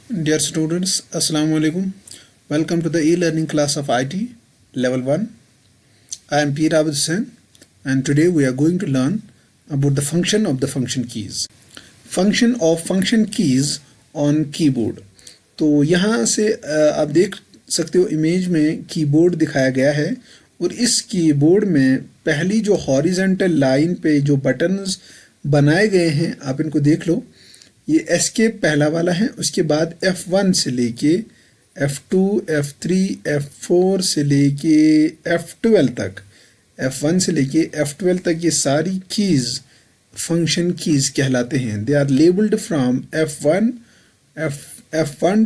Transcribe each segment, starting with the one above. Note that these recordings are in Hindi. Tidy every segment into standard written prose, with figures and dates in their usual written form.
Dear students, Assalamu alaikum. Welcome to the e-learning class of IT Level 1. I am P. Abid Hussain and today we are going to learn about the function of the function keys. Function of function keys on keyboard. तो यहाँ से आप देख सकते हो इमेज में कीबोर्ड दिखाया गया है और इस कीबोर्ड में पहली जो हॉरिजॉन्टल लाइन पे जो बटन्स बनाए गए हैं आप इनको देख लो। ये एस्केप पहला वाला है, उसके बाद F1 से लेके F2, F3, F4 से लेके F12 तक, F1 से लेके F12 तक ये सारी कीज़ फंक्शन कीज़ कहलाते हैं। They are labelled from F1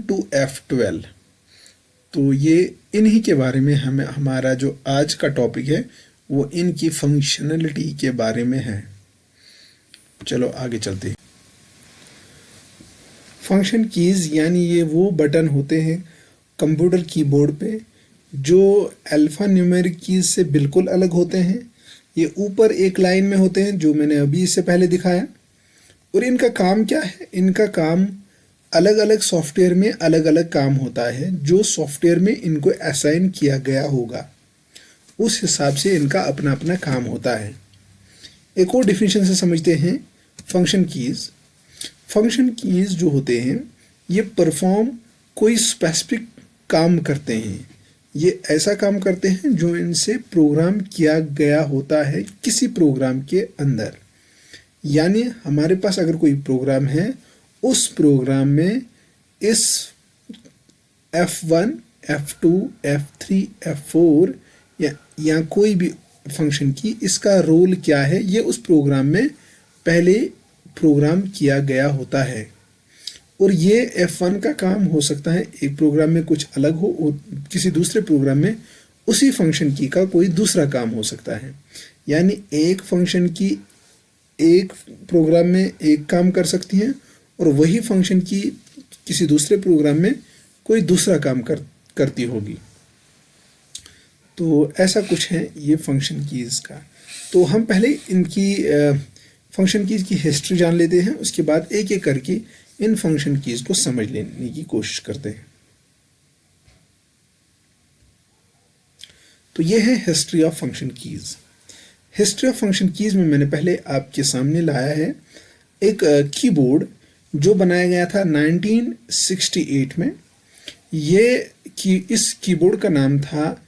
to F12। तो ये इन्हीं के बारे में हमें हमारा जो आज का टॉपिक है वो इनकी फंक्शनलिटी के बारे में है। चलो आगे चलते हैं। फंक्शन कीज़ यानी ये वो बटन होते हैं कंप्यूटर कीबोर्ड पे जो अल्फ़ा न्यूमेरिक कीज़ से बिल्कुल अलग होते हैं। ये ऊपर एक लाइन में होते हैं जो मैंने अभी इससे पहले दिखाया। और इनका काम क्या है? इनका काम अलग अलग सॉफ्टवेयर में अलग अलग काम होता है। जो सॉफ्टवेयर में इनको असाइन किया गया होगा उस हिसाब से इनका अपना अपना काम होता है। एक और डिफिनेशन से समझते हैं फंक्शन कीज़। फंक्शन कीज़ जो होते हैं ये परफॉर्म कोई स्पेसिफिक काम करते हैं। ये ऐसा काम करते हैं जो इनसे प्रोग्राम किया गया होता है किसी प्रोग्राम के अंदर। यानी हमारे पास अगर कोई प्रोग्राम है उस प्रोग्राम में इस F1, F2, F3, F4 या कोई भी फंक्शन की इसका रोल क्या है ये उस प्रोग्राम में पहले प्रोग्राम किया गया होता है। और ये F1 का काम हो सकता है एक प्रोग्राम में कुछ अलग हो और किसी दूसरे प्रोग्राम में उसी फंक्शन की का कोई दूसरा काम हो सकता है। यानी एक फंक्शन की एक प्रोग्राम में एक काम कर सकती है और वही फंक्शन की किसी दूसरे प्रोग्राम में कोई दूसरा काम करती होगी। तो ऐसा कुछ है ये फंक्शन कीज़ का। तो हम पहले इनकी फंक्शन कीज़ की हिस्ट्री जान लेते हैं, उसके बाद एक एक करके इन फंक्शन कीज़ को समझ लेने की कोशिश करते हैं। तो ये है history of function keys. History of function keys में मैंने पहले आपके सामने लाया है एक कीबोर्ड जो बनाया गया था 1968 में। इस कीबोर्ड का नाम था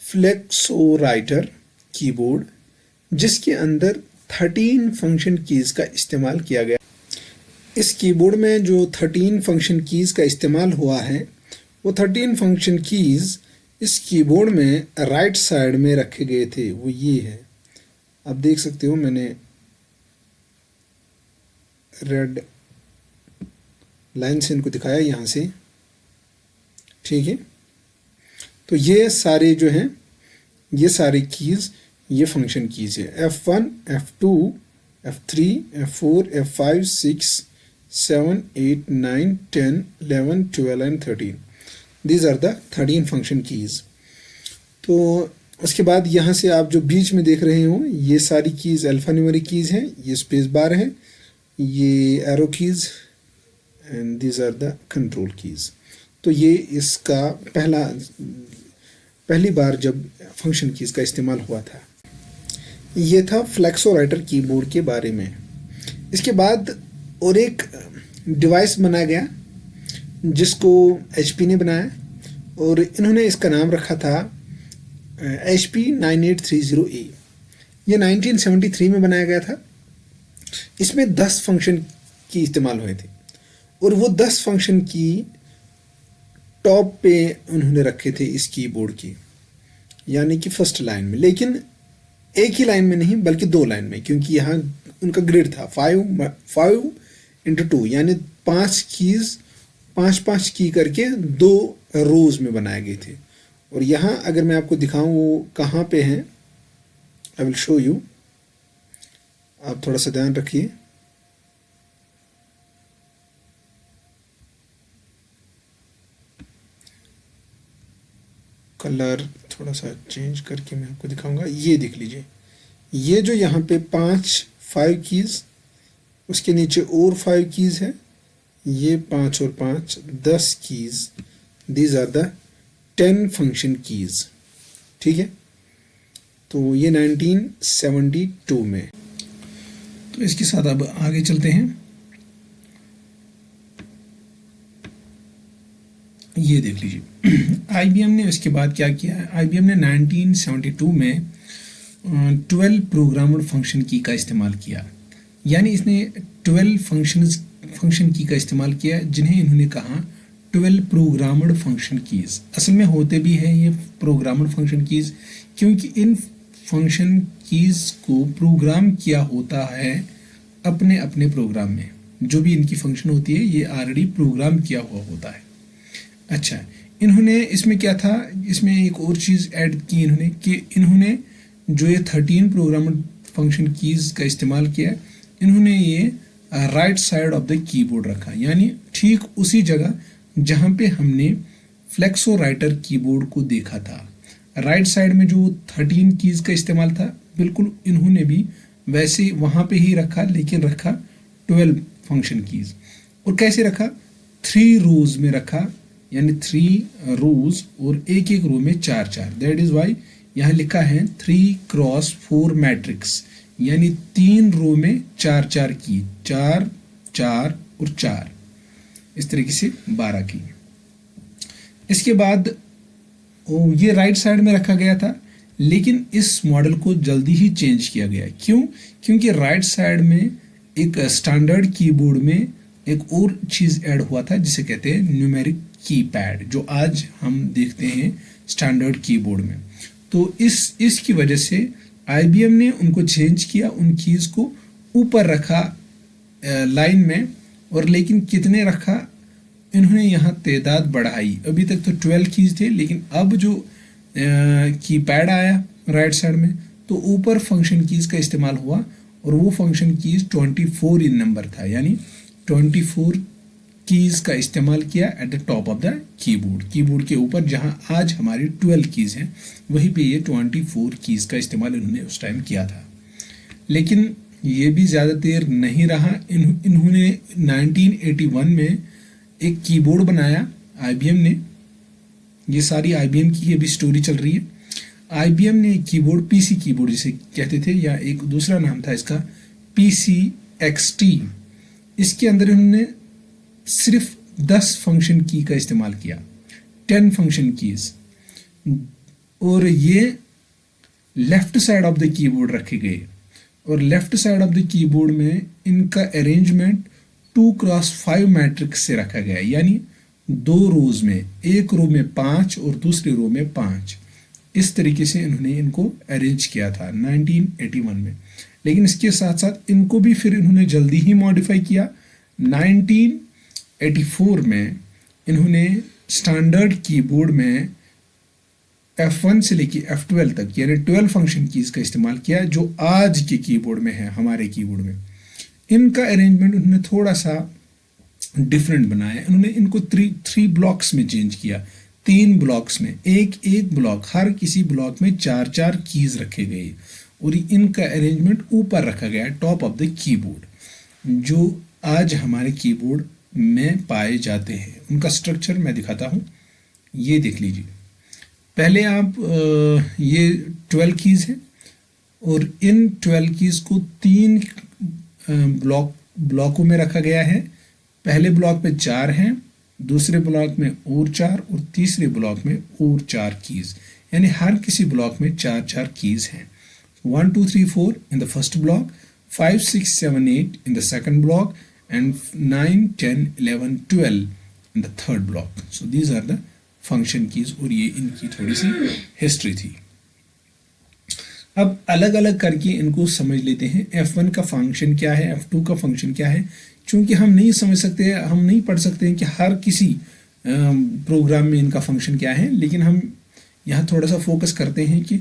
फ्लेक्सोराइटर कीबोर्ड, जिसके अंदर 13 फंक्शन कीज़ का इस्तेमाल किया गया। इस कीबोर्ड में जो 13 फंक्शन कीज़ का इस्तेमाल हुआ है वो 13 फंक्शन कीज़ इस कीबोर्ड में राइट साइड में रखे गए थे। वो ये है, आप देख सकते हो मैंने रेड लाइन से इनको दिखाया यहाँ से, ठीक है। तो ये सारे जो हैं ये सारे कीज़ ये फंक्शन कीज़ है। F1, F2, F3, F4, F5, 6, 7, 8, 9, 10, 11, 12 and 13। These are the 13 function keys. तो उसके बाद यहाँ से आप जो बीच में देख रहे हो ये सारी कीज़ अल्फ़ा न्यूमेरिक कीज़ हैं। ये स्पेस बार है, ये arrow keys and these are the control keys. तो ये इसका पहली बार जब फंक्शन कीज़ का इस्तेमाल हुआ था। ये था फ्लेक्सोराइटर कीबोर्ड के बारे में। इसके बाद और एक डिवाइस बनाया गया जिसको HP ने बनाया और इन्होंने इसका नाम रखा था HP 9830A। ये 1973 में बनाया गया था। इसमें 10 फंक्शन की इस्तेमाल हुए थे और वो 10 फंक्शन की टॉप पे उन्होंने रखे थे इस कीबोर्ड की, यानी कि फर्स्ट लाइन में। लेकिन एक ही लाइन में नहीं बल्कि 2 लाइन में, क्योंकि यहाँ उनका ग्रिड था 5x2 यानी 5 कीज़ 5-5 की करके 2 रोज में बनाए गए थे। और यहाँ अगर मैं आपको दिखाऊं वो कहाँ पे हैं, आई विल शो यू, आप थोड़ा सा ध्यान रखिए। कलर थोड़ा सा चेंज करके मैं आपको दिखाऊंगा। ये देख लीजिए, ये जो यहाँ पे 5 कीज़, उसके नीचे और 5 कीज़ है, ये 5 और 5 10 keys, these are the 10 function keys. ठीक है, तो ये 1972 में। तो इसके साथ अब आगे चलते हैं। ये देख लीजिए आईबीएम ने इसके बाद क्या किया। आईबीएम ने 1972 में 12 प्रोग्रामड फंक्शन की का इस्तेमाल किया, यानी इसने 12 फंक्शन की का इस्तेमाल किया जिन्हें इन्होंने कहा 12 प्रोग्रामड फंक्शन कीज। असल में होते भी हैं ये प्रोग्रामड फंक्शन कीज, क्योंकि इन फंक्शन कीज को प्रोग्राम किया होता है अपने अपने प्रोग्राम में। जो भी इनकी फंक्शन होती है ये ऑलरेडी प्रोग्राम किया हुआ होता है। अच्छा, इन्होंने इसमें क्या था, इसमें एक और चीज़ ऐड की इन्होंने कि इन्होंने जो ये 13 प्रोग्रामड फंक्शन कीज का इस्तेमाल किया, इन्होंने ये right side of the keyboard रखा, यानी ठीक उसी जगह जहाँ पे हमने फ्लेक्सो राइटर कीबोर्ड को देखा था। राइट साइड में जो 13 कीज का इस्तेमाल था, बिल्कुल इन्होंने भी वैसे वहाँ पे ही रखा, लेकिन रखा 12 फंक्शन कीज। और कैसे रखा, 3 रोज में रखा, यानी 3 रोज और एक एक रो में 4-4। दैट इज वाई यहाँ लिखा है 3x4 मैट्रिक्स, यानी 3 रो में 4-4 की, 4 4 और 4, इस तरीके से 12 की। इसके बाद ये राइट साइड में रखा गया था, लेकिन इस मॉडल को जल्दी ही चेंज किया गया। क्यों? क्योंकि राइट साइड में एक स्टैंडर्ड कीबोर्ड में एक और चीज़ ऐड हुआ था जिसे कहते हैं न्यूमेरिक कीपैड, जो आज हम देखते हैं स्टैंडर्ड कीबोर्ड में। तो इसकी वजह से आईबीएम ने उनको चेंज किया, उन कीज को ऊपर रखा लाइन में, और लेकिन कितने रखा, इन्होंने यहाँ तादाद बढ़ाई। अभी तक तो 12 कीज थे, लेकिन अब जो कीपैड आया राइट साइड में, तो ऊपर फंक्शन कीज का इस्तेमाल हुआ, और वो फंक्शन कीज 24 इन नंबर था, यानी 24 कीज का इस्तेमाल किया at the top of the keyboard के ऊपर, जहां आज हमारी 12 कीज हैं, वहीं पे ये 24 कीज का इस्तेमाल इन्होंने उस टाइम किया था। लेकिन ये भी ज़्यादा देर नहीं रहा, इन्होंने 1981 में एक कीबोर्ड बनाया आईबीएम ने। ये सारी आईबीएम की अभी स्टोरी चल रही है। आईबीएम ने एक कीबोर्ड, पीसी कीबोर्ड जिसे कहते थे, या एक दूसरा नाम था इसका PCXT, इसके अंदर इन्होंने सिर्फ 10 फंक्शन की का इस्तेमाल किया, 10 फंक्शन कीज, और ये left side of the keyboard रखे गए। और left side of the keyboard में इनका अरेंजमेंट 2x5 मैट्रिक्स से रखा गया, यानी 2 रोज में, एक रो में 5 और दूसरी रो में 5, इस तरीके से इन्होंने इनको अरेंज किया था 1981 में। लेकिन इसके साथ साथ इनको भी फिर इन्होंने जल्दी ही मॉडिफाई किया। 1984 में इन्होंने स्टैंडर्ड कीबोर्ड में F1 से लेके F12 तक, यानी 12 फंक्शन कीज का इस्तेमाल किया, जो आज के कीबोर्ड में है, हमारे कीबोर्ड में। इनका अरेंजमेंट उन्होंने थोड़ा सा डिफरेंट बनाया। उन्होंने इनको 3 ब्लॉक्स में चेंज किया, 3 ब्लॉक्स में, एक ब्लॉक, हर किसी ब्लॉक में 4-4 कीज रखे गए, और इनका अरेंजमेंट ऊपर रखा गया, टॉप ऑफ द कीबोर्ड, जो आज हमारे कीबोर्ड में पाए जाते हैं। उनका स्ट्रक्चर मैं दिखाता हूँ, ये देख लीजिए। पहले आप ये 12 कीज है, और इन 12 कीज को 3 ब्लॉकों में रखा गया है। पहले ब्लॉक में 4 हैं, दूसरे ब्लॉक में और 4, और तीसरे ब्लॉक में और 4 कीज, यानी हर किसी ब्लॉक में 4-4 कीज हैं। 1 2 3 4 in the first block, 5 6 7 8 in the second block, and 9 10 11 12 in the third block. So these are the function keys, और ये इनकी थोड़ी सी हिस्ट्री थी। अब अलग अलग करके इनको समझ लेते हैं। F1 का फंक्शन क्या है, F2 का फंक्शन क्या है। चूंकि हम नहीं समझ सकते, हम नहीं पढ़ सकते हैं कि हर किसी प्रोग्राम में इनका फंक्शन क्या है, लेकिन हम यहाँ थोड़ा सा फोकस करते हैं कि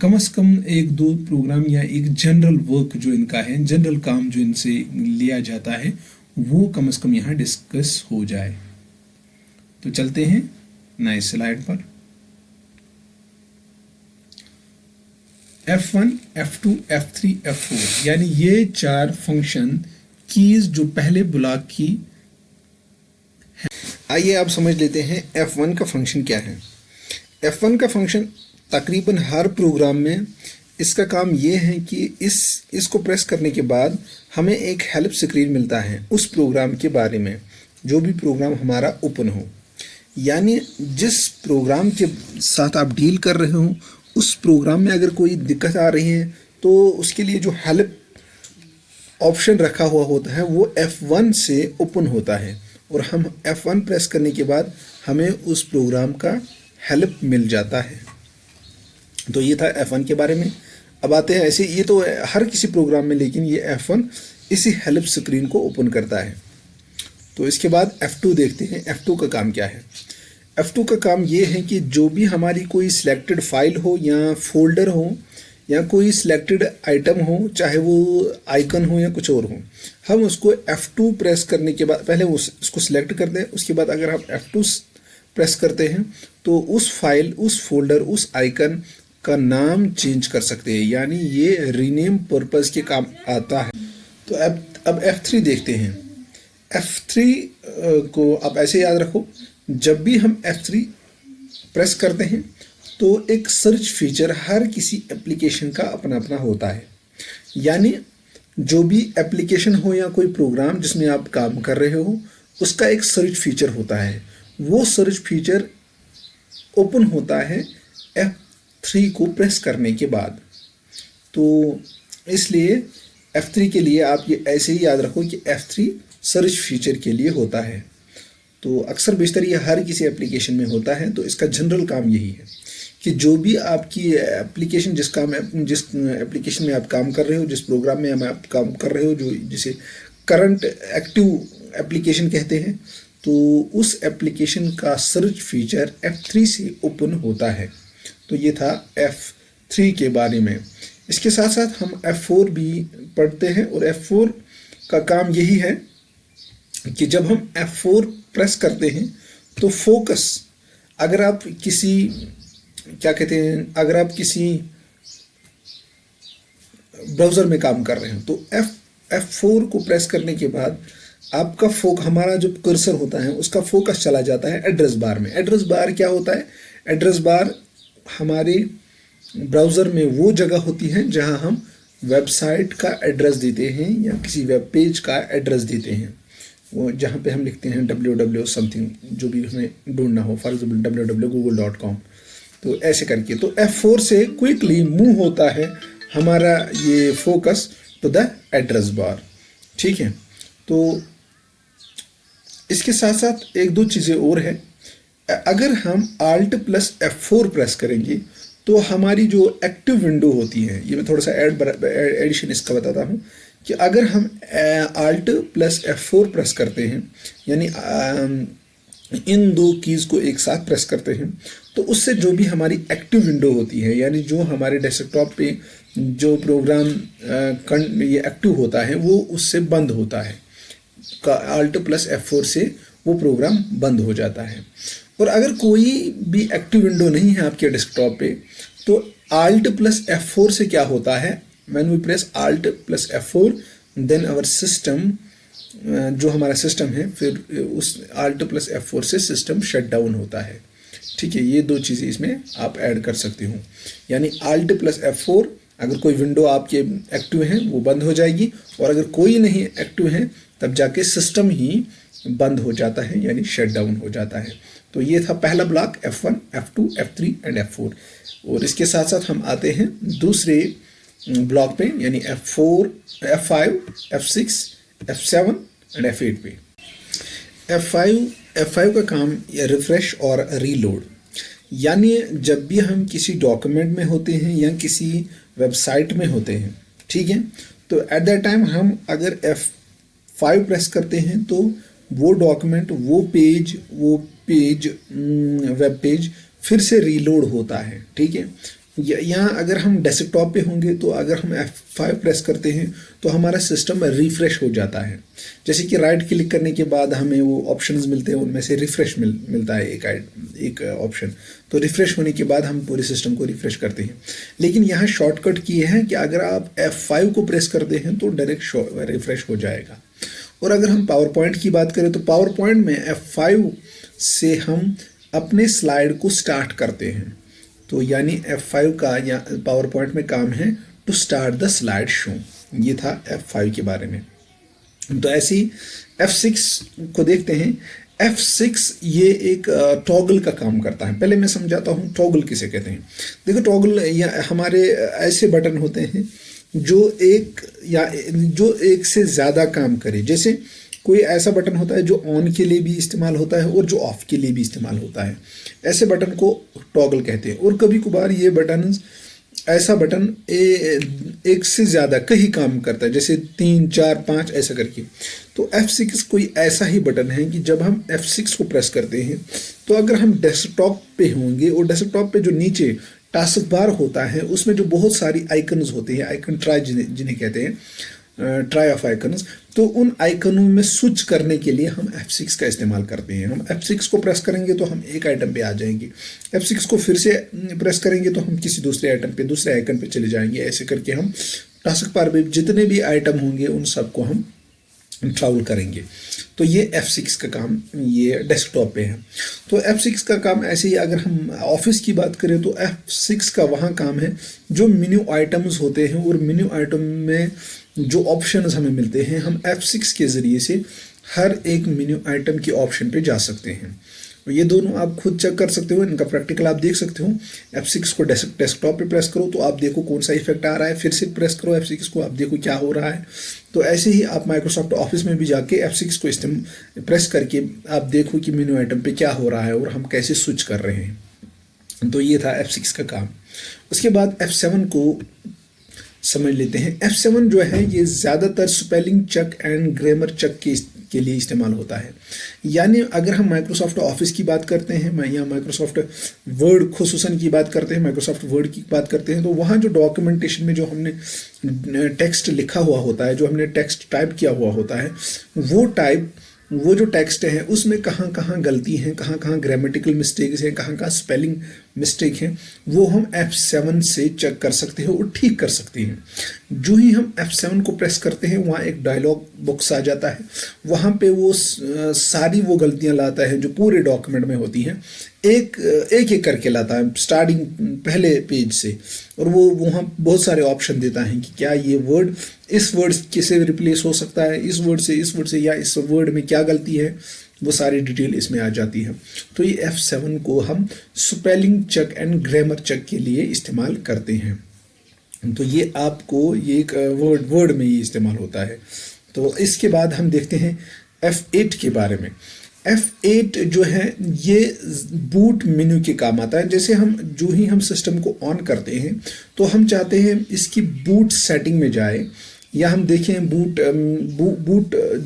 कम से कम 1-2 प्रोग्राम या एक जनरल वर्क जो इनका है, जनरल काम जो इनसे लिया जाता है, वो कम से कम यहाँ डिस्कस हो जाए। तो चलते हैं नए स्लाइड पर। F1, F2, F3, F4, यानी ये 4 फंक्शन कीज जो पहले ब्लॉक की आइए आप समझ लेते हैं F1 का फंक्शन क्या है। F1 का फंक्शन तकरीबन हर प्रोग्राम में इसका काम ये है कि इसको प्रेस करने के बाद हमें एक हेल्प स्क्रीन मिलता है उस प्रोग्राम के बारे में, जो भी प्रोग्राम हमारा ओपन हो। यानी जिस प्रोग्राम के साथ आप डील कर रहे हो उस प्रोग्राम में अगर कोई दिक्कत आ रही है तो उसके लिए जो हेल्प ऑप्शन रखा हुआ होता है वो F1 से ओपन होता है और हम F1 प्रेस करने के बाद हमें उस प्रोग्राम का हेल्प मिल जाता है। तो ये था F1 के बारे में। अब आते हैं ऐसे, ये तो हर किसी प्रोग्राम में, लेकिन ये F1 इसी हेल्प स्क्रीन को ओपन करता है। तो इसके बाद F2 देखते हैं, F2 का काम क्या है। F2 का काम ये है कि जो भी हमारी कोई सिलेक्टेड फाइल हो या फोल्डर हो या कोई सिलेक्टेड आइटम हो, चाहे वो आइकन हो या कुछ और हो, हम उसको F2 प्रेस करने के बाद पहले वो उसको सिलेक्ट करते हैं। उसके बाद अगर हम F2 प्रेस करते हैं तो उस फाइल, उस फोल्डर, उस आइकन का नाम चेंज कर सकते हैं, यानी ये रीनेम पर्पस के काम आता है। तो अब F3 देखते हैं। F3 को आप ऐसे याद रखो, जब भी हम F3 प्रेस करते हैं तो एक सर्च फीचर हर किसी एप्लीकेशन का अपना अपना होता है। यानी जो भी एप्लीकेशन हो या कोई प्रोग्राम जिसमें आप काम कर रहे हो उसका एक सर्च फीचर होता है। वो सर्च फीचर ओपन होता है F3 को प्रेस करने के बाद। तो इसलिए F3 के लिए आप ये ऐसे ही याद रखो कि F3 सर्च फीचर के लिए होता है। तो अक्सर बेशतर ये हर किसी एप्लीकेशन में होता है। तो इसका जनरल काम यही है कि जो भी आपकी एप्लीकेशन, जिस एप्लीकेशन में आप काम कर रहे हो, जिस प्रोग्राम में आप काम कर रहे हो, जो जिसे करंट एक्टिव एप्लीकेशन कहते हैं, तो उस एप्लीकेशन का सर्च फीचर F3 से ओपन होता है। तो ये था F3 के बारे में। इसके साथ साथ हम F4 भी पढ़ते हैं और F4 का काम यही है कि जब हम F4 प्रेस करते हैं तो फोकस, अगर आप किसी अगर आप किसी ब्राउज़र में काम कर रहे हो तो F4 को प्रेस करने के बाद आपका हमारा जो कर्सर होता है उसका फोकस चला जाता है एड्रेस बार में। एड्रेस बार क्या होता है? एड्रेस बार हमारे ब्राउज़र में वो जगह होती है जहां हम वेबसाइट का एड्रेस देते हैं या किसी वेब पेज का एड्रेस देते हैं, वो जहाँ पे हम लिखते हैं www समथिंग, जो भी हमें ढूंढना हो, फॉर एग्जाम्पल www.google.com। तो ऐसे करके तो F4 से क्विकली मूव होता है हमारा ये focus to the address bar. ठीक है, तो इसके साथ साथ एक दो चीज़ें और है। अगर हम Alt प्लस F4 प्रेस करेंगे तो हमारी जो एक्टिव विंडो होती है, ये मैं थोड़ा सा एडिशन इसका बताता हूँ कि अगर हम Alt प्लस F4 प्रेस करते हैं, यानी इन दो कीज़ को एक साथ प्रेस करते हैं, तो उससे जो भी हमारी एक्टिव विंडो होती है, यानी जो हमारे डेस्कटॉप पे जो प्रोग्राम ये एक्टिव होता है वो उससे बंद होता है। Alt प्लस F4 से वो प्रोग्राम बंद हो जाता है। और अगर कोई भी एक्टिव विंडो नहीं है आपके डेस्कटॉप पे तो Alt प्लस F4 से क्या होता है, when we press Alt plus F4 then our system, जो हमारा सिस्टम है, फिर उस Alt प्लस F4 से सिस्टम शट डाउन होता है। ठीक है, ये दो चीज़ें इसमें आप ऐड कर सकते हो। यानी Alt प्लस F4, अगर कोई विंडो आपके एक्टिव है वो बंद हो जाएगी, और अगर कोई नहीं एक्टिव है तब जाके सिस्टम ही बंद हो जाता है, यानी शट डाउन हो जाता है। तो ये था पहला block F1, F2, F3 and F4। और इसके साथ साथ हम आते हैं दूसरे ब्लॉक पे, यानी F4, F5, F6, F7 and F8 पे। F5 का काम रिफ्रेश और रीलोड, यानी जब भी हम किसी डॉक्यूमेंट में होते हैं या किसी वेबसाइट में होते हैं, ठीक है, तो एट दैट टाइम हम अगर F5 प्रेस करते हैं तो वो डॉक्यूमेंट, वो पेज वेब पेज फिर से रीलोड होता है। ठीक है, यहाँ अगर हम डेस्कटॉप पे होंगे तो अगर हम F5 प्रेस करते हैं तो हमारा सिस्टम रिफ़्रेश हो जाता है। जैसे कि राइट क्लिक करने के बाद हमें वो ऑप्शंस मिलते हैं, उनमें से रिफ़्रेश मिलता है एक ऑप्शन। तो रिफ़्रेश होने के बाद हम पूरे सिस्टम को रिफ़्रेश करते हैं। लेकिन यहाँ शॉर्टकट की है कि अगर आप F5 को प्रेस करते हैं तो डायरेक्ट रिफ़्रेश हो जाएगा। और अगर हम पावर पॉइंट की बात करें तो पावर पॉइंट में F5 से हम अपने स्लाइड को स्टार्ट करते हैं। तो यानी F5 का या पावर पॉइंट में काम है to start the slide show. ये था F5 के बारे में। तो ऐसे ही F6 को देखते हैं। F6 ये एक टॉगल का काम करता है। पहले मैं समझाता हूँ टॉगल किसे कहते हैं। देखो टॉगल या हमारे ऐसे बटन होते हैं जो एक से ज़्यादा काम करे। जैसे कोई ऐसा बटन होता है जो ऑन के लिए भी इस्तेमाल होता है और जो ऑफ के लिए भी इस्तेमाल होता है। ऐसे बटन को टॉगल कहते हैं। और कभी कभार ये बटन ऐसा बटन एक से ज़्यादा कहीं काम करता है, जैसे 3, 4, 5 ऐसा करके। तो F6 कोई ऐसा ही बटन है कि जब हम F6 को प्रेस करते हैं तो अगर हम डेस्कटॉप पे होंगे और डेस्कटॉप पे जो नीचे टास्क बार होता है उसमें जो बहुत सारी आइकन्स होते हैं, आइकन ट्राई जिन्हें कहते हैं, ट्राई ऑफ आइकन्स, तो उन आइकनों में स्विच करने के लिए हम F6 का इस्तेमाल करते हैं। हम F6 को प्रेस करेंगे तो हम एक आइटम पे आ जाएंगे, F6 को फिर से प्रेस करेंगे तो हम किसी दूसरे आइकन पे चले जाएंगे। ऐसे करके हम टास्क बार में जितने भी आइटम होंगे उन सबको हम ट्रैवल करेंगे। तो ये F6 का काम ये डेस्कटॉप पे है। तो F6 का काम ऐसे ही अगर हम ऑफिस की बात करें तो F6 का वहाँ काम है जो मेन्यू आइटम्स होते हैं और मेन्यू आइटम में जो ऑप्शंस हमें मिलते हैं, हम F6 के ज़रिए से हर एक मेन्यू आइटम के ऑप्शन पे जा सकते हैं। ये दोनों आप खुद चेक कर सकते हो, इनका प्रैक्टिकल आप देख सकते हो। F6 को डेस्कटॉप पे प्रेस करो तो आप देखो कौन सा इफेक्ट आ रहा है, फिर से प्रेस करो F6 को, आप देखो क्या हो रहा है। तो ऐसे ही आप माइक्रोसॉफ्ट ऑफिस में भी जाके F6 को प्रेस करके आप देखो कि मेन्यू आइटम पे क्या हो रहा है और हम कैसे स्विच कर रहे हैं। तो ये था F6 का काम। उसके बाद F7 को समझ लेते हैं। F7 जो है ये ज़्यादातर spelling check and grammar check के लिए इस्तेमाल होता है। यानी अगर हम माइक्रोसॉफ्ट ऑफिस की बात करते हैं या माइक्रोसॉफ्ट वर्ड खुसूसन की बात करते हैं, माइक्रोसॉफ्ट वर्ड की बात करते हैं, तो वहाँ जो डॉक्यूमेंटेशन में जो हमने टेक्स्ट लिखा हुआ होता है, जो हमने टेक्स्ट टाइप किया हुआ होता है, वो जो टेक्स्ट है उसमें कहाँ कहाँ गलती हैं, कहाँ कहाँ ग्रामेटिकल मिस्टेक्स हैं, कहाँ कहाँ स्पेलिंग मिस्टेक हैं, वो हम F7 से चेक कर सकते हैं और ठीक कर सकते हैं। जो ही हम F7 को प्रेस करते हैं वहाँ एक डायलॉग बॉक्स आ जाता है। वहाँ पे वो सारी वो गलतियाँ लाता है जो पूरे डॉक्यूमेंट में होती हैं, एक करके लाता है स्टार्टिंग पहले पेज से। और वो वहाँ बहुत सारे ऑप्शन देता है कि क्या ये वर्ड इस वर्ड से रिप्लेस हो सकता है, इस वर्ड से, या इस वर्ड में क्या गलती है, वो सारी डिटेल इसमें आ जाती है। तो ये F7 को हम spelling check and grammar check के लिए इस्तेमाल करते हैं। तो ये आपको ये एक वर्ड में ये इस्तेमाल होता है। तो इसके बाद हम देखते हैं F8 के बारे में। F8 जो है ये बूट मेन्यू के काम आता है। जैसे जो ही हम सिस्टम को ऑन करते हैं तो हम चाहते हैं इसकी बूट सेटिंग में जाए, या हम देखें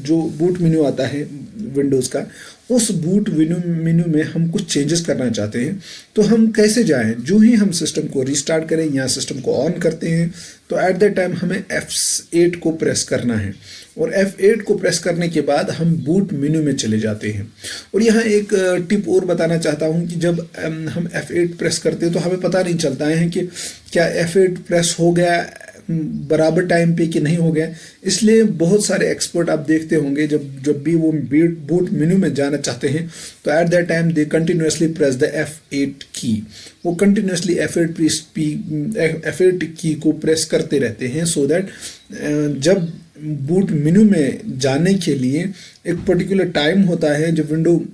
जो बूट मेन्यू आता है विंडोज़ का, उस बूट मेन्यू में हम कुछ चेंजेस करना चाहते हैं तो हम कैसे जाएं। जो ही हम सिस्टम को रीस्टार्ट करें या सिस्टम को ऑन करते हैं तो एट दैट टाइम हमें F8 को प्रेस करना है, और F8 को प्रेस करने के बाद हम बूट मेन्यू में चले जाते हैं। और यहाँ एक टिप और बताना चाहता हूँ कि जब हम F8 प्रेस करते हैं तो हमें पता नहीं चलता है कि क्या F8 प्रेस हो गया बराबर टाइम पे कि नहीं हो गया। इसलिए बहुत सारे एक्सपर्ट आप देखते होंगे जब भी वो बूट मेन्यू में जाना चाहते हैं तो at that time they continuously press the F8 की। वो कंटिन्यूसली F8 की को प्रेस करते रहते हैं, सो दैट जब बूट मेन्यू में जाने के लिए एक पर्टिकुलर टाइम होता है जब विंडो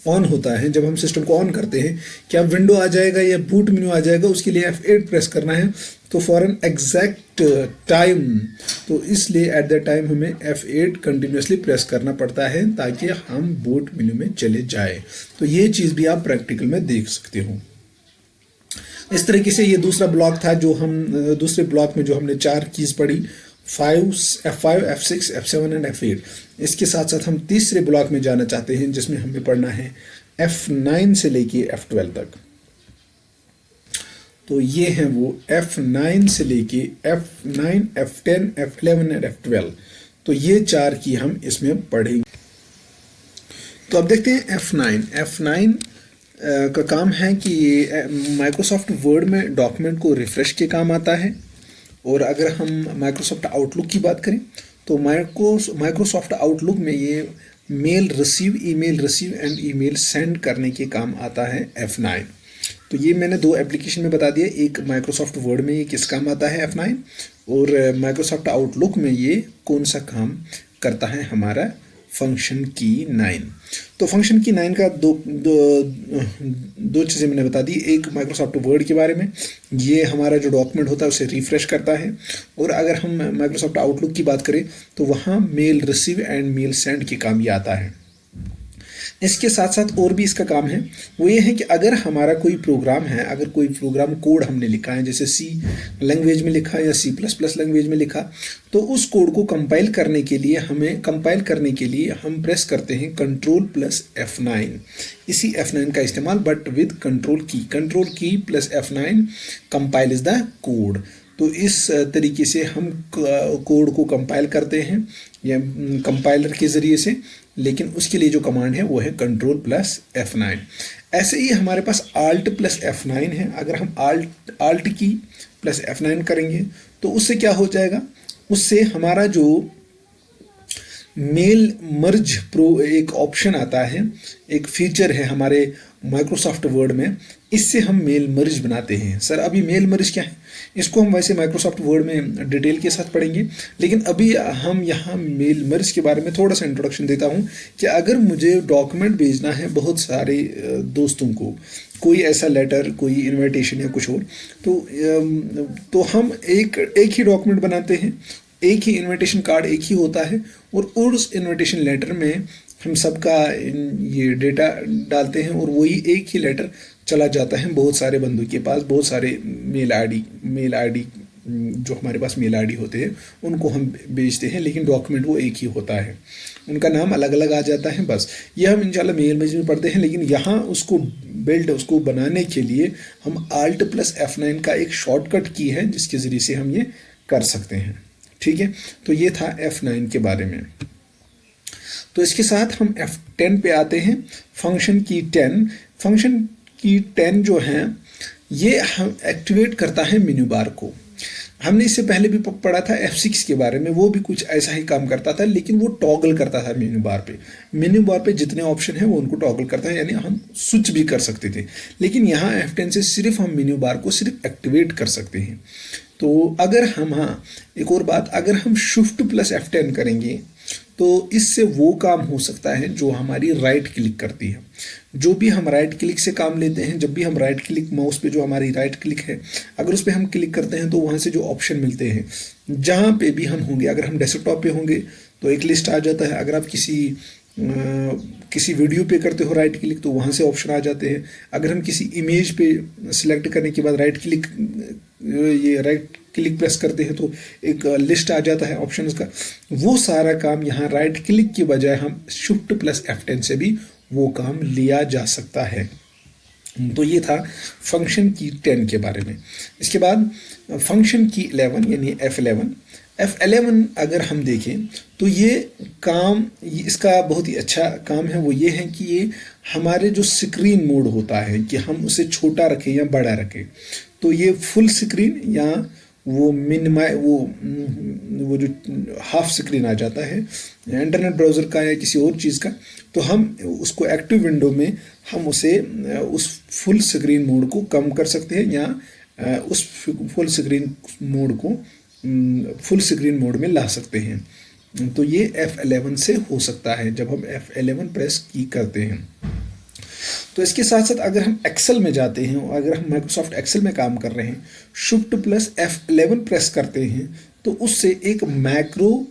ऑन होता है, जब हम सिस्टम को ऑन करते हैं, क्या विंडो आ जाएगा या बूट मेन्यू आ जाएगा, उसके लिए F8 प्रेस करना है तो फॉर एन एग्जैक्ट टाइम। तो इसलिए एट द टाइम हमें F8 कंटिन्यूसली प्रेस करना पड़ता है ताकि हम बूट मेन्यू में चले जाए। तो ये चीज़ भी आप प्रैक्टिकल में देख सकते हो। इस तरीके से ये दूसरा ब्लॉक था जो हम दूसरे ब्लॉक में जो हमने 4 कीज़ पढ़ी, F5, F6, F7 and F8। इसके साथ साथ हम तीसरे ब्लॉक में जाना चाहते हैं जिसमें हमें पढ़ना है F9 से लेके F12 तक। तो ये हैं वो F9 से लेके F9, F10, F11 and F12। तो ये 4 की हम इसमें पढ़ेंगे। तो अब देखते हैं F9 का काम है कि माइक्रोसॉफ्ट वर्ड में डॉक्यूमेंट को रिफ्रेश के काम आता है। और अगर हम माइक्रोसॉफ्ट आउटलुक की बात करें तो माइक्रोसॉफ्ट आउटलुक में ये mail receive, email receive and email send करने के काम आता है F9। तो ये मैंने दो एप्लीकेशन में बता दिया, एक माइक्रोसॉफ्ट वर्ड में ये किस काम आता है F9, और माइक्रोसॉफ्ट आउटलुक में ये कौन सा काम करता है हमारा फंक्शन की 9। तो फंक्शन की 9 का दो चीज़ें मैंने बता दी। एक माइक्रोसॉफ्ट वर्ड के बारे में, ये हमारा जो डॉक्यूमेंट होता है उसे रिफ्रेश करता है, और अगर हम माइक्रोसॉफ्ट आउटलुक की बात करें तो वहाँ mail receive and mail send के काम ये आता है। इसके साथ साथ और भी इसका काम है, वो ये है कि अगर हमारा कोई प्रोग्राम है, अगर कोई प्रोग्राम कोड हमने लिखा है, जैसे C लैंग्वेज में लिखा या C++ लैंग्वेज में लिखा, तो उस कोड को कंपाइल करने के लिए हम प्रेस करते हैं Ctrl+F9। इसी F9 का इस्तेमाल, बट विद कंट्रोल की plus F9 compile is the code. तो इस तरीके से हम कोड को कंपाइल करते हैं या कंपाइलर के ज़रिए से, लेकिन उसके लिए जो कमांड है वो है Ctrl+F9। ऐसे ही हमारे पास Alt+F9 है। अगर हम Alt की प्लस F9 करेंगे तो उससे क्या हो जाएगा, उससे हमारा जो मेल मर्ज प्रो एक ऑप्शन आता है, एक फीचर है हमारे माइक्रोसॉफ्ट वर्ड में, इससे हम मेल मर्ज बनाते हैं। सर अभी मेल मर्ज क्या है, इसको हम वैसे माइक्रोसॉफ्ट वर्ड में डिटेल के साथ पढ़ेंगे, लेकिन अभी हम यहाँ मेल मर्ज के बारे में थोड़ा सा इंट्रोडक्शन देता हूँ कि अगर मुझे डॉक्यूमेंट भेजना है बहुत सारे दोस्तों को, कोई ऐसा लेटर, कोई इनविटेशन या कुछ और, तो हम एक ही डॉक्यूमेंट बनाते हैं, एक ही इनविटेशन कार्ड एक ही होता है, और उस इनविटेशन लेटर में हम सबका ये डेटा डालते हैं, और वही एक ही लेटर चला जाता है बहुत सारे बंदों के पास। बहुत सारे मेल आईडी जो हमारे पास मेल आईडी होते हैं उनको हम भेजते हैं, लेकिन डॉक्यूमेंट वो एक ही होता है, उनका नाम अलग अलग आ जाता है। बस ये हम इंशाल्लाह मेल में पढ़ते हैं, लेकिन यहाँ उसको बनाने के लिए हम Alt+F9 का एक शॉर्टकट की है जिसके ज़रिए से हम ये कर सकते हैं। ठीक है, तो ये था F9 के बारे में। तो इसके साथ हम F10 पे आते हैं, फंक्शन की 10 जो है ये हम एक्टिवेट करता है मेन्यू बार को। हमने इससे पहले भी पढ़ा था F6 के बारे में, वो भी कुछ ऐसा ही काम करता था, लेकिन वो टॉगल करता था मेन्यू बार पे जितने ऑप्शन है वो उनको टॉगल करता है, यानी हम स्विच भी कर सकते थे। लेकिन यहाँ F10 से सिर्फ हम मेन्यू बार को सिर्फ एक्टिवेट कर सकते हैं। तो अगर हम, हाँ एक और बात, अगर हम Shift+F10 करेंगे तो इससे वो काम हो सकता है जो हमारी राइट क्लिक करती है। जो भी हम राइट क्लिक से काम लेते हैं, जब भी हम राइट क्लिक, माउस पे जो हमारी राइट क्लिक है, अगर उस पर हम क्लिक करते हैं तो वहाँ से जो ऑप्शन मिलते हैं, जहाँ पे भी हम होंगे, अगर हम डेस्कटॉप पे होंगे तो एक लिस्ट आ जाता है, अगर आप किसी वीडियो पे करते हो राइट क्लिक तो वहाँ से ऑप्शन आ जाते हैं, अगर हम किसी इमेज पे सिलेक्ट करने के बाद राइट क्लिक प्रेस करते हैं तो एक लिस्ट आ जाता है ऑप्शंस का। वो सारा काम यहाँ राइट क्लिक की बजाय हम Shift+F10 से भी वो काम लिया जा सकता है। तो ये था फंक्शन की 10 के बारे में। इसके बाद फंक्शन की 11 यानी F11 अगर हम देखें तो ये काम, इसका बहुत ही अच्छा काम है। वो ये है कि ये हमारे जो स्क्रीन मोड होता है कि हम उसे छोटा रखें या बड़ा रखें, तो ये फुल स्क्रीन या वो वो जो हाफ स्क्रीन आ जाता है इंटरनेट ब्राउज़र का या किसी और चीज़ का, तो हम उसको एक्टिव विंडो में हम उसे उस फुल स्क्रीन मोड को कम कर सकते हैं या उस फुल स्क्रीन मोड में ला सकते हैं। तो ये F11 से हो सकता है जब हम F11 प्रेस की करते हैं। तो इसके साथ साथ अगर हम एक्सेल में जाते हैं, अगर हम माइक्रोसॉफ्ट एक्सेल में काम कर रहे हैं, Shift+F11 प्रेस करते हैं तो उससे एक मैक्रो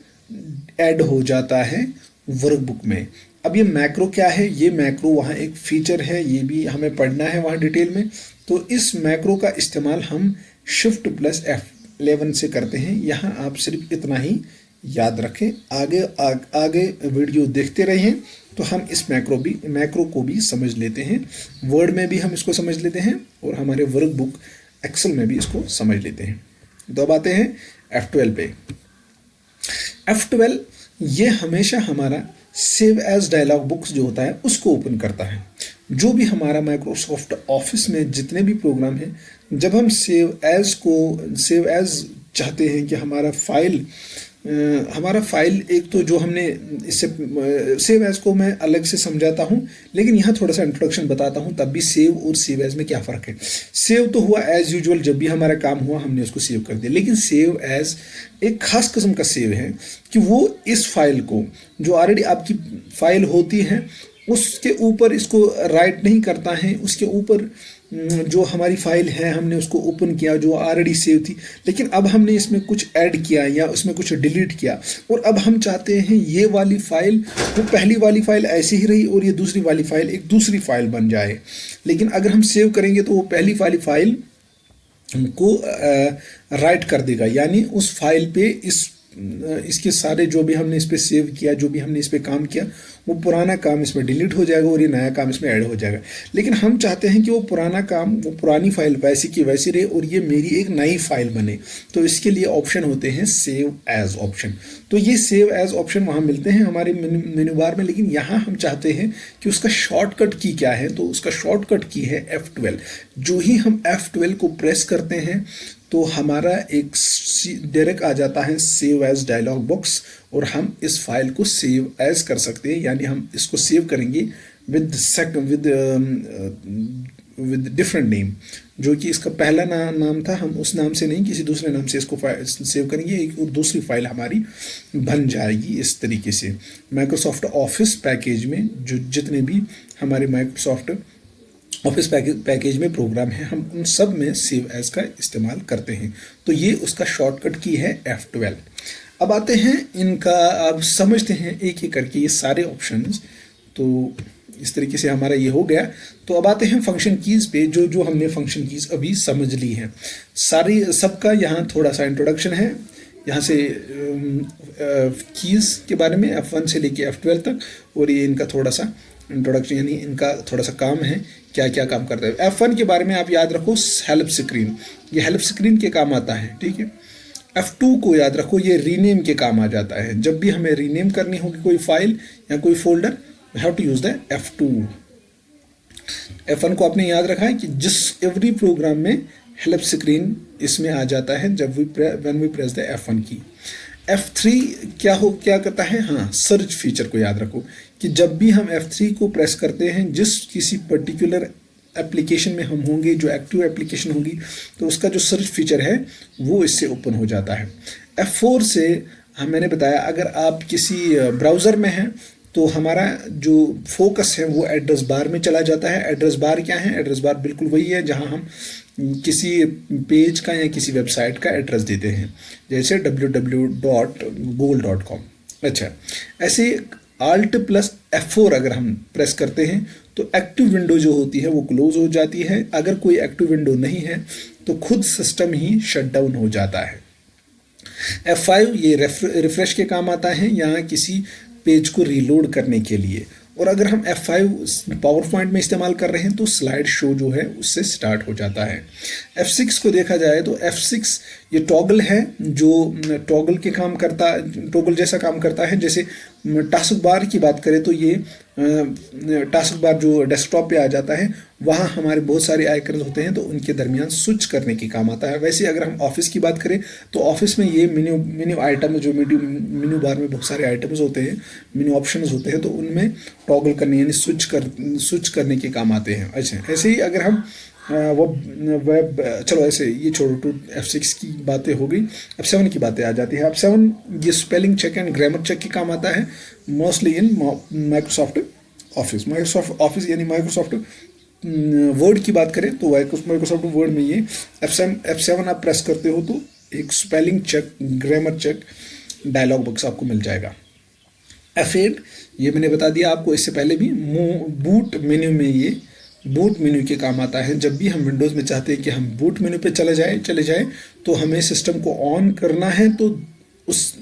ऐड हो जाता है वर्कबुक में। अब ये मैक्रो क्या है, ये मैक्रो वहाँ एक फीचर है, ये भी हमें पढ़ना है वहाँ डिटेल में। तो इस मैक्रो का इस्तेमाल हम Shift+F11 से करते हैं। यहाँ आप सिर्फ इतना ही याद रखें, आगे वीडियो देखते रहें तो हम इस मैक्रो को भी समझ लेते हैं। वर्ड में भी हम इसको समझ लेते हैं और हमारे वर्कबुक एक्सेल में भी इसको समझ लेते हैं। तो अब आते हैं F12 पे। F12 ये हमेशा हमारा सेव एज डायलॉग बुक्स जो होता है उसको ओपन करता है। जो भी हमारा माइक्रोसॉफ्ट ऑफिस में जितने भी प्रोग्राम हैं, जब हम सेव एज चाहते हैं कि हमारा फाइल हमारा फाइल एक तो जो हमने इससे सेव एज को मैं अलग से समझाता हूँ, लेकिन यहाँ थोड़ा सा इंट्रोडक्शन बताता हूँ, तब भी सेव और सेव एज में क्या फ़र्क है। सेव तो हुआ एज यूजुअल, जब भी हमारा काम हुआ हमने उसको सेव कर दिया, लेकिन सेव एज एक खास किस्म का सेव है कि वो इस फाइल को जो ऑलरेडी आपकी फाइल होती है उसके ऊपर इसको राइट नहीं करता है, उसके ऊपर जो हमारी फाइल है हमने उसको ओपन किया जो ऑलरेडी सेव थी, लेकिन अब हमने इसमें कुछ ऐड किया या उसमें कुछ डिलीट किया, और अब हम चाहते हैं ये वाली फाइल वो पहली वाली फाइल ऐसे ही रही और ये दूसरी वाली फाइल एक दूसरी फाइल बन जाए। लेकिन अगर हम सेव करेंगे तो वो पहली वाली फाइल को राइट कर देगा, यानी उस फाइल पे इसके सारे जो भी हमने इस पर सेव किया, जो भी हमने इस पर काम किया, वो पुराना काम इसमें डिलीट हो जाएगा और ये नया काम इसमें ऐड हो जाएगा। लेकिन हम चाहते हैं कि वो पुराना काम, वो पुरानी फाइल वैसी की वैसी रहे और ये मेरी एक नई फाइल बने, तो इसके लिए ऑप्शन होते हैं सेव एज ऑप्शन। तो ये सेव एज ऑप्शन वहाँ मिलते हैं हमारे मेन्यू बार में, लेकिन यहाँ हम चाहते हैं कि उसका शॉर्टकट की क्या है, तो उसका शॉर्टकट की है F12। जो ही हम F12 को प्रेस करते हैं तो हमारा एक डायरेक्ट आ जाता है सेव एज डायलॉग बॉक्स, और हम इस फाइल को सेव एज कर सकते हैं, यानी हम इसको सेव करेंगे विद डिफरेंट नेम। जो कि इसका पहला नाम था, हम उस नाम से नहीं किसी दूसरे नाम से इसको सेव करेंगे, एक और दूसरी फाइल हमारी बन जाएगी। इस तरीके से माइक्रोसॉफ्ट ऑफिस पैकेज में जो जितने भी हमारे माइक्रोसॉफ्ट ऑफिस पैकेज में प्रोग्राम है, हम उन सब में सेव एज का इस्तेमाल करते हैं। तो ये उसका शॉर्टकट की है F12। अब आते हैं इनका, अब समझते हैं एक एक करके ये सारे ऑप्शंस। तो इस तरीके से हमारा ये हो गया। तो अब आते हैं फंक्शन कीज़ पे, जो हमने फंक्शन कीज़ अभी समझ ली हैं सारी, सबका यहाँ थोड़ा सा इंट्रोडक्शन है। यहाँ से कीज़ के बारे में F1 से लेके F12 तक, और ये इनका थोड़ा सा इंट्रोडक्शन, यानी इनका थोड़ा सा काम है, क्या क्या काम करता है। F1 के बारे में आप याद रखो हेल्प स्क्रीन, ये हेल्प स्क्रीन के काम आता है, ठीक है। F2 को याद रखो, ये रीनेम के काम आ जाता है। जब भी हमें रीनेम करनी होगी कोई फाइल या कोई folder, we have to use the F2। F1 को आपने याद रखा है कि जिस एवरी प्रोग्राम में हेल्प स्क्रीन इसमें आ जाता है जब when we press the F1 की। F3 क्या करता है, हाँ, सर्च फीचर को याद रखो कि जब भी हम F3 को प्रेस करते हैं, जिस किसी पर्टिकुलर एप्लीकेशन में हम होंगे, जो एक्टिव एप्लीकेशन होगी, तो उसका जो सर्च फीचर है वो इससे ओपन हो जाता है। F4 से मैंने बताया अगर आप किसी ब्राउज़र में हैं तो हमारा जो फोकस है वो एड्रेस बार में चला जाता है। एड्रेस बार क्या है, एड्रेस बार बिल्कुल वही है जहां हम किसी पेज का या किसी वेबसाइट का एड्रेस देते हैं, जैसे www.google.com। अच्छा, ऐसे Alt + F4 अगर हम प्रेस करते हैं तो एक्टिव विंडो जो होती है वो क्लोज हो जाती है। अगर कोई एक्टिव विंडो नहीं है तो खुद सिस्टम ही शट डाउन हो जाता है। F5 ये रिफ्रेश के काम आता है, यहाँ किसी पेज को रीलोड करने के लिए। और अगर हम F5 पावर पॉइंट में इस्तेमाल कर रहे हैं तो स्लाइड शो जो है उससे स्टार्ट हो जाता है। F6 को देखा जाए तो F6 ये टॉगल है, जो टॉगल के काम करता, टॉगल जैसा काम करता है। जैसे टास्क बार की बात करें तो ये टास्क बार जो डेस्कटॉप पे आ जाता है, वहाँ हमारे बहुत सारे आइकन्स होते हैं, तो उनके दरमियान स्विच करने के काम आता है। वैसे अगर हम ऑफिस की बात करें तो ऑफिस में ये मेन्यू आइटम, जो मेन्यू बार में बहुत सारे आइटम्स होते हैं, मेन्यू ऑप्शंस होते हैं, तो उनमें टॉगल करने यानी स्विच करने के काम आते हैं। अच्छा, ऐसे ही अगर हम वेब, चलो ऐसे ये छोड़ो, टू F6 की बातें हो गई, F7 की बातें आ जाती है। F7 ये spelling check and grammar check के काम आता है, मोस्टली इन माइक्रोसॉफ्ट ऑफिस यानी माइक्रोसॉफ्ट वर्ड की बात करें तो माइक्रोसॉफ्ट वर्ड में ये F7 आप प्रेस करते हो तो एक spelling check, grammar check dialog box आपको मिल जाएगा। F8 ये मैंने बता दिया आपको इससे पहले भी, बूट मेन्यू में ये बूट मेन्यू के काम आता है। जब भी हम विंडोज़ में चाहते हैं कि हम बूट मेन्यू पे चले जाए तो हमें सिस्टम को ऑन करना है, तो उस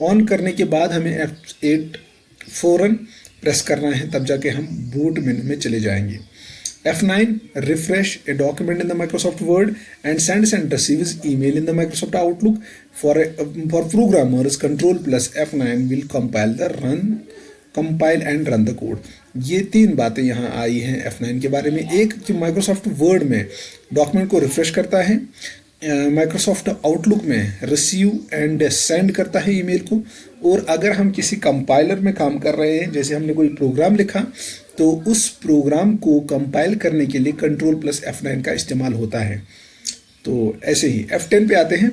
ऑन करने के बाद हमें F8 फ़ौरन प्रेस करना है, तब जाके हम बूट मेन्यू में चले जाएंगे। F9 refresh a document in the Microsoft Word and sends and receives email in the Microsoft Outlook. For programmers, Control plus F9 will compile and run the code. ये तीन बातें यहाँ आई हैं F9 के बारे में। एक कि माइक्रोसॉफ्ट वर्ड में डॉक्यूमेंट को रिफ्रेश करता है, माइक्रोसॉफ्ट आउटलुक में रिसीव एंड सेंड करता है ईमेल को। और अगर हम किसी कंपाइलर में काम कर रहे हैं, जैसे हमने कोई प्रोग्राम लिखा, तो उस प्रोग्राम को कंपाइल करने के लिए Ctrl+F9 का इस्तेमाल होता है। तो ऐसे ही F10 पे आते हैं।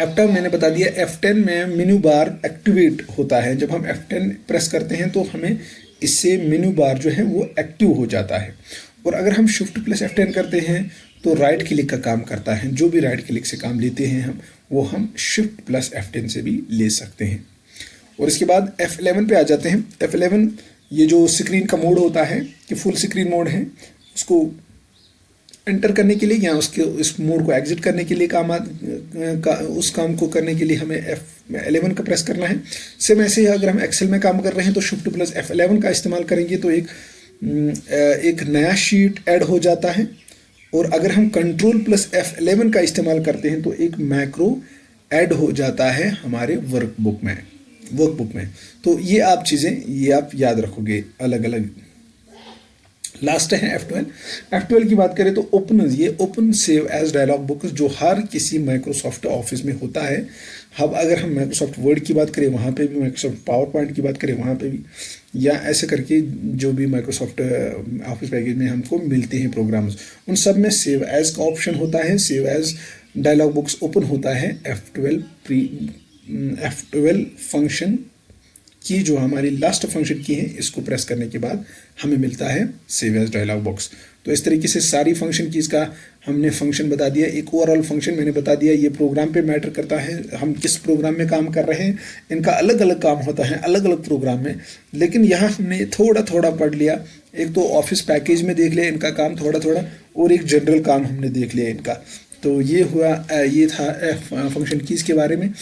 F10 मैंने बता दिया, F10 में मेनू बार एक्टिवेट होता है। जब हम F10 प्रेस करते हैं तो हमें इससे मेनू बार जो है वो एक्टिव हो जाता है। और अगर हम Shift+F10 करते हैं तो राइट क्लिक का काम करता है। जो भी राइट क्लिक से काम लेते हैं हम Shift+F10 से भी ले सकते हैं। और इसके बाद F11 पे आ जाते हैं। F11 ये जो स्क्रीन का मोड होता है कि फुल स्क्रीन मोड है, उसको एंटर करने के लिए या उसके इस मोड को एग्जिट करने के लिए उस काम को करने के लिए हमें F11 का प्रेस करना है। सेम ऐसे ही अगर हम एक्सेल में काम कर रहे हैं तो Shift+F11 का इस्तेमाल करेंगे तो एक नया शीट ऐड हो जाता है। और अगर हम Ctrl+F11 का इस्तेमाल करते हैं तो एक मैक्रो ऐड हो जाता है हमारे वर्कबुक में। तो ये आप चीज़ें ये आप याद रखोगे अलग अलग। लास्ट है F12 की बात करें तो open save as dialog box जो हर किसी माइक्रोसॉफ्ट ऑफिस में होता है। अब अगर हम माइक्रोसॉफ्ट वर्ड की बात करें वहाँ पे भी, माइक्रोसॉफ्ट पावर पॉइंट की बात करें वहाँ पे भी, या ऐसे करके जो भी माइक्रोसॉफ्ट ऑफिस पैकेज में हमको मिलते हैं प्रोग्राम्स, उन सब में सेव एज का ऑप्शन होता है। Save as dialog box open होता है F12 फंक्शन की, जो हमारी लास्ट फंक्शन की है, इसको प्रेस करने के बाद हमें मिलता है सेव एज डायलॉग बॉक्स। तो इस तरीके से सारी फंक्शन की इसका हमने फंक्शन बता दिया। एक ओवरऑल फंक्शन मैंने बता दिया, ये प्रोग्राम पे मैटर करता है, हम किस प्रोग्राम में काम कर रहे हैं, इनका अलग अलग काम होता है अलग अलग प्रोग्राम में। लेकिन यहाँ हमने थोड़ा थोड़ा पढ़ लिया। एक तो ऑफिस पैकेज में देख लिया इनका काम थोड़ा थोड़ा, और एक जनरल काम हमने देख लिया इनका। तो ये था फंक्शन कीज़ के बारे में।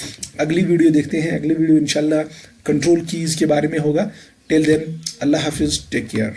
अगली वीडियो देखते हैं। अगली वीडियो इंशाल्लाह कंट्रोल कीज़ के बारे में होगा। टिल देन अल्लाह हाफिज़, टेक केयर।